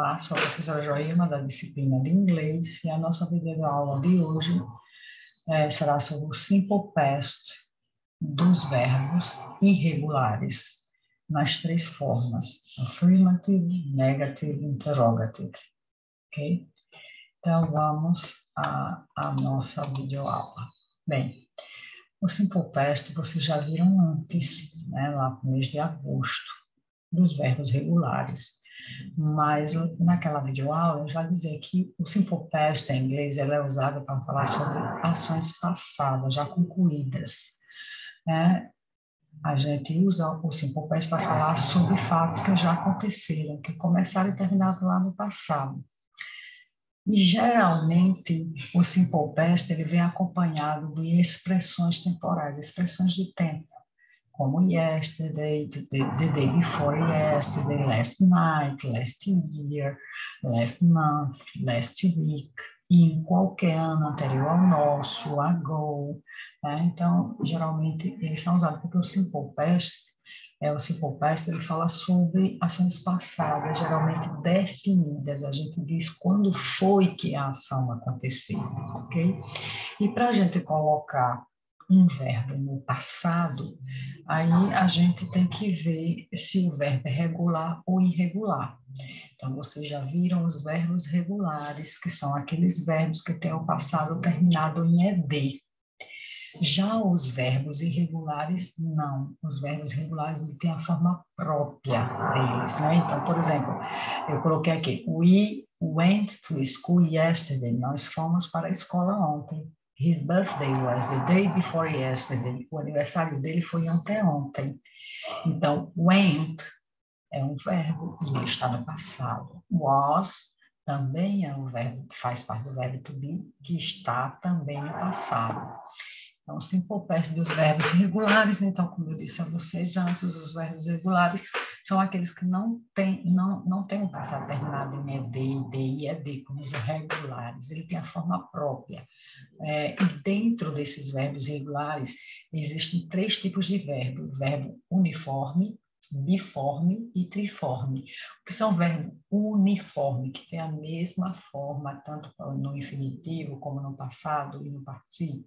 Olá, sou a professora Joilma, da disciplina de inglês, e a nossa videoaula de hoje será sobre o simple past dos verbos irregulares, nas três formas, affirmative, negative, interrogative, ok? Então, vamos à nossa videoaula. Bem, o simple past vocês já viram antes, né, lá no mês de agosto, dos verbos regulares. Mas naquela videoaula eu já dizia que o simple past em inglês ela é usado para falar sobre ações passadas, já concluídas, né? A gente usa o simple past para falar sobre fatos que já aconteceram, que começaram e terminaram lá no passado. E geralmente o simple past ele vem acompanhado de expressões temporais, expressões de tempo, como yesterday, the day before yesterday, last night, last year, last month, last week, e em qualquer ano anterior ao nosso, ago, né? Então, geralmente, eles são usados porque o simple past, ele fala sobre ações passadas, geralmente definidas, a gente diz quando foi que a ação aconteceu, ok? E para a gente colocar um verbo no passado, aí a gente tem que ver se o verbo é regular ou irregular. Então, vocês já viram os verbos regulares, que são aqueles verbos que têm o passado terminado em ED. Já os verbos irregulares, não. Os verbos regulares têm a forma própria deles, né? Então, por exemplo, eu coloquei aqui, we went to school yesterday. Nós fomos para a escola ontem. His birthday was the day before yesterday. O aniversário dele foi anteontem. Então, went é um verbo e ele está no passado. Was também é um verbo que faz parte do verbo to be, que está também no passado. Então, o simple past dos verbos regulares, então, como eu disse a vocês antes, os verbos regulares são aqueles que não têm um passado terminado em ED, ID e ED, como os regulares. Ele tem a forma própria. E dentro desses verbos regulares, existem três tipos de verbo. O verbo uniforme, biforme e triforme. O que são verbos uniforme, que tem a mesma forma, tanto no infinitivo, como no passado e no particípio.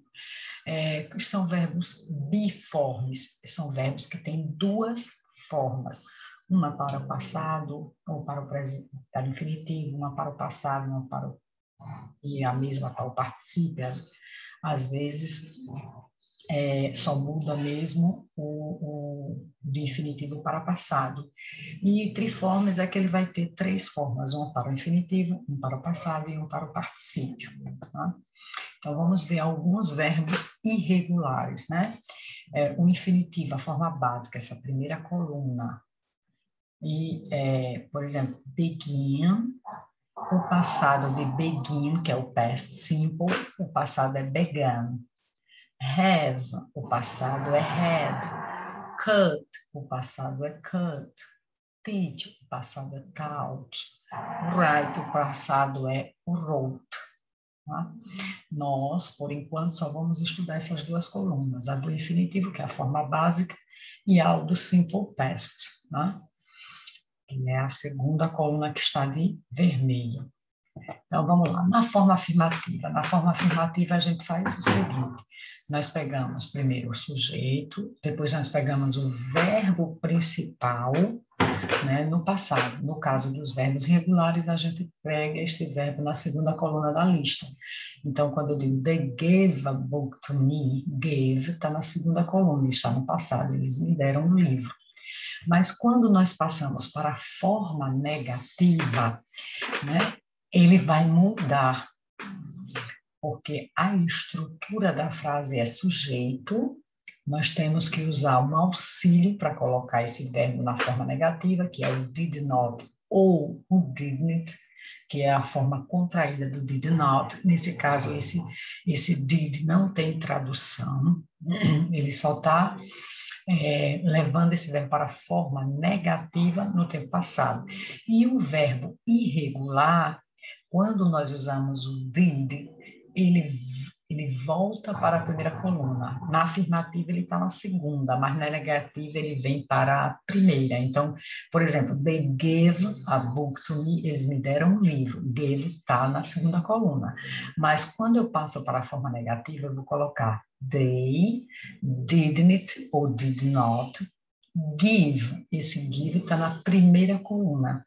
Que são verbos biformes, são verbos que têm duas formas, uma para o passado, ou para o presente, para o infinitivo, uma para o passado, uma para o... e a mesma para o particípio. Às vezes, só muda mesmo o de infinitivo para passado. E triformes é que ele vai ter três formas, um para o infinitivo, um para o passado e um para o particípio. Tá? Então, vamos ver alguns verbos irregulares, né? O infinitivo, a forma básica, essa primeira coluna. E, por exemplo, begin, o passado de begin, que é o past simple, o passado é began. Have, o passado é had. Cut, o passado é cut. Teach, o passado é taught. Write, o passado é wrote. Tá? Nós, por enquanto, só vamos estudar essas duas colunas, a do infinitivo, que é a forma básica, e a do simple past, tá? Que é a segunda coluna que está de vermelho. Então, vamos lá. Na forma afirmativa a gente faz o seguinte, nós pegamos primeiro o sujeito, depois nós pegamos o verbo principal, né, no passado. No caso dos verbos regulares, a gente pega esse verbo na segunda coluna da lista. Então, quando eu digo they gave a book to me, gave está na segunda coluna, está no passado, eles me deram um livro. Mas quando nós passamos para a forma negativa, né, ele vai mudar, porque a estrutura da frase é sujeito, nós temos que usar um auxílio para colocar esse verbo na forma negativa, que é o did not ou o didn't, que é a forma contraída do did not. Nesse caso, esse did não tem tradução, ele só está levando esse verbo para a forma negativa no tempo passado. E o verbo irregular, quando nós usamos o did, ele ele volta para a primeira coluna. Na afirmativa, ele está na segunda, mas na negativa, ele vem para a primeira. Então, por exemplo, they gave a book to me, eles me deram um livro. Gave está na segunda coluna. Mas quando eu passo para a forma negativa, eu vou colocar they didn't ou did not give. Esse give está na primeira coluna.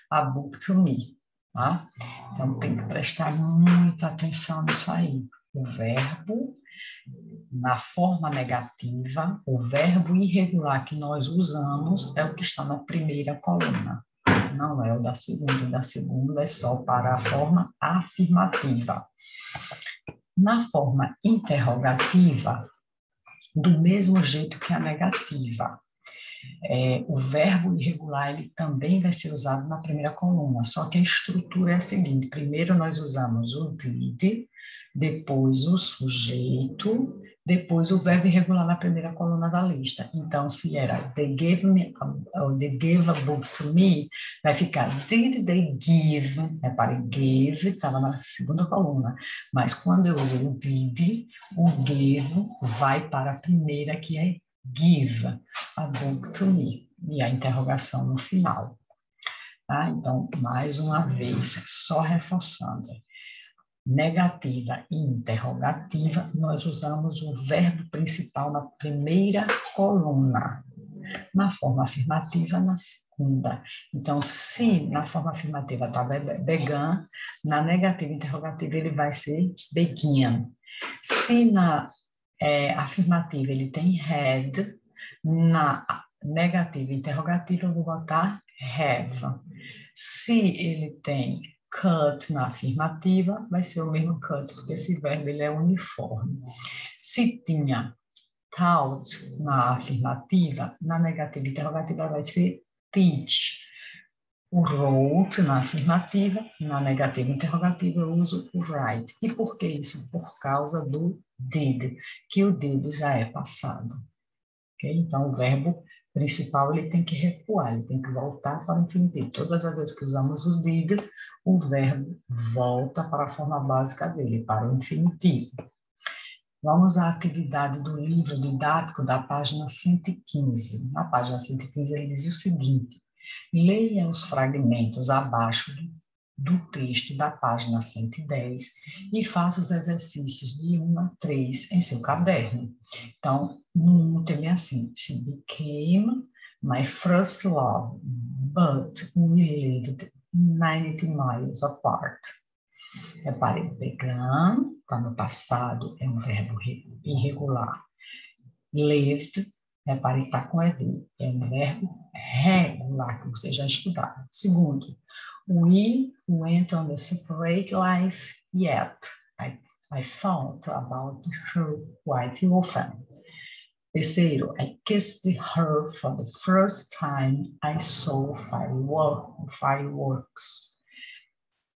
A book to me. Tá? Então, tem que prestar muita atenção nisso aí. O verbo, na forma negativa, o verbo irregular que nós usamos é o que está na primeira coluna. Não é o da segunda. O da segunda é só para a forma afirmativa. Na forma interrogativa, do mesmo jeito que a negativa, o verbo irregular ele também vai ser usado na primeira coluna, só que a estrutura é a seguinte: primeiro nós usamos o did, depois o sujeito, depois o verbo irregular na primeira coluna da lista. Então, se era they gave a book to me, vai ficar did they give, para give, estava na segunda coluna, mas quando eu usei o did, o give vai para a primeira, que é give a book to me, e a interrogação no final. Tá? Então, mais uma vez, só reforçando, negativa e interrogativa, nós usamos o verbo principal na primeira coluna, na forma afirmativa na segunda. Então, se na forma afirmativa está began, na negativa e interrogativa ele vai ser begin. Se na afirmativa ele tem had, na negativa e interrogativa eu vou botar have. Se ele tem cut na afirmativa, vai ser o mesmo cut, porque esse verbo ele é uniforme. Se tinha taught na afirmativa, na negativa e interrogativa vai ser teach. O wrote na afirmativa, na negativa e interrogativa eu uso o write. E por que isso? Por causa do did, que o did já é passado. Okay? Então, o verbo principal ele tem que recuar, ele tem que voltar para o infinitivo. Todas as vezes que usamos o did, o verbo volta para a forma básica dele, para o infinitivo. Vamos à atividade do livro didático da página 115. Na página 115 ele diz o seguinte: leia os fragmentos abaixo do texto da página 110 e faça os exercícios de 1 a 3 em seu caderno. Então, no 1 tem assim: she became my first love, but we lived 90 miles apart. Repare, began, está no passado, é um verbo irregular. Lived, repare que está com ED, é um verbo regular, que você já estudaram. Segundo, we went on a separate life, yet I thought about her quite often. Terceiro, I kissed her for the first time I saw fireworks.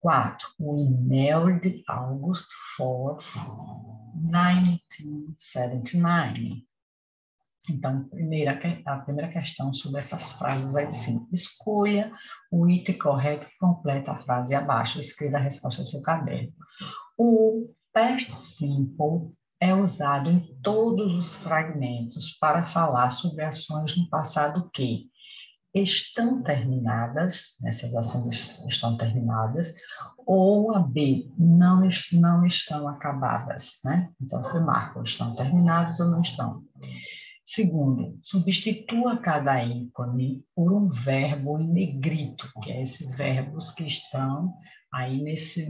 4. We married August 4th, 1979. Então, a primeira questão sobre essas frases é assim: escolha o item correto que completa a frase abaixo. Escreva a resposta no seu caderno. O past simple é usado em todos os fragmentos para falar sobre ações no passado que estão terminadas, essas ações estão terminadas, ou a B, não estão acabadas, né? Então, você marca, estão terminados ou não estão. Segundo, substitua cada ícone por um verbo em negrito, que é esses verbos que estão aí nesse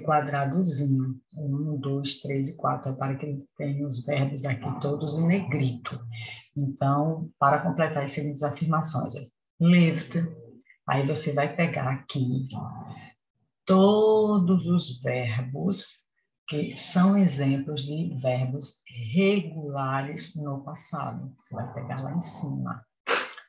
quadradozinho, 1, 2, 3 e 4, para que ele tenha os verbos aqui todos em negrito. Então, para completar as seguintes afirmações, lived, aí você vai pegar aqui todos os verbos que são exemplos de verbos regulares no passado. Você vai pegar lá em cima.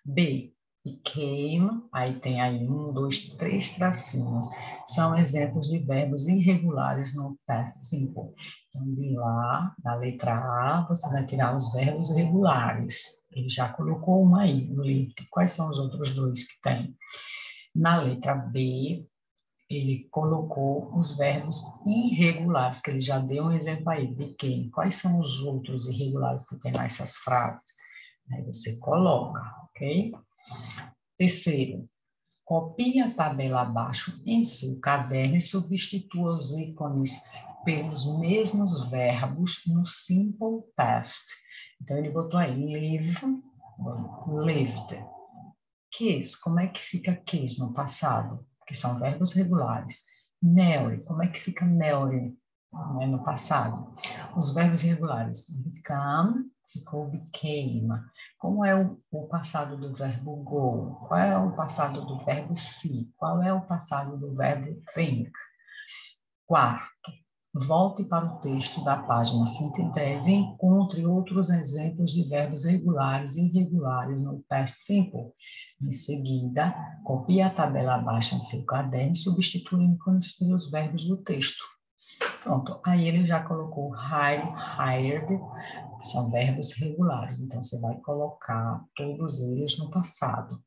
B, became, aí tem aí 1, 2, 3 tracinhos. São exemplos de verbos irregulares no past simple. Então, de lá, da letra A, você vai tirar os verbos regulares. Ele já colocou um aí no livro. Quais são os outros dois que tem? Na letra B, ele colocou os verbos irregulares, que ele já deu um exemplo aí, became. Quais são os outros irregulares que tem nessas frases? Aí você coloca, ok? Terceiro, copie a tabela abaixo em seu caderno e substitua os ícones pelos mesmos verbos no simple past. Então, ele botou aí live, lived. Kiss, como é que fica kiss no passado? Que são verbos regulares. Marry, como é que fica marry, né, no passado? Os verbos irregulares. Become, ficou became. Como é o passado do verbo go? Qual é o passado do verbo see? Qual é o passado do verbo think? Quarto, volte para o texto da página 110 e encontre outros exemplos de verbos regulares e irregulares no past simple. Em seguida, copie a tabela abaixo em seu caderno e substitua ícones pelos verbos do texto. Pronto, aí ele já colocou hired, hired, que são verbos regulares, então você vai colocar todos eles no passado.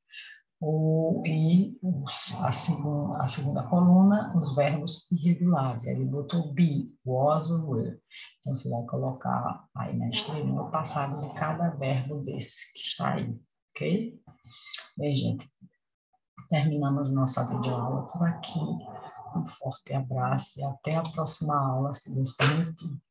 A segunda coluna, os verbos irregulares. Ele botou be, was or were. Então, você vai colocar aí na estrelinha o passado de cada verbo desse que está aí, ok? Bem, gente, terminamos nossa videoaula por aqui. Um forte abraço e até a próxima aula, se Deus permitir.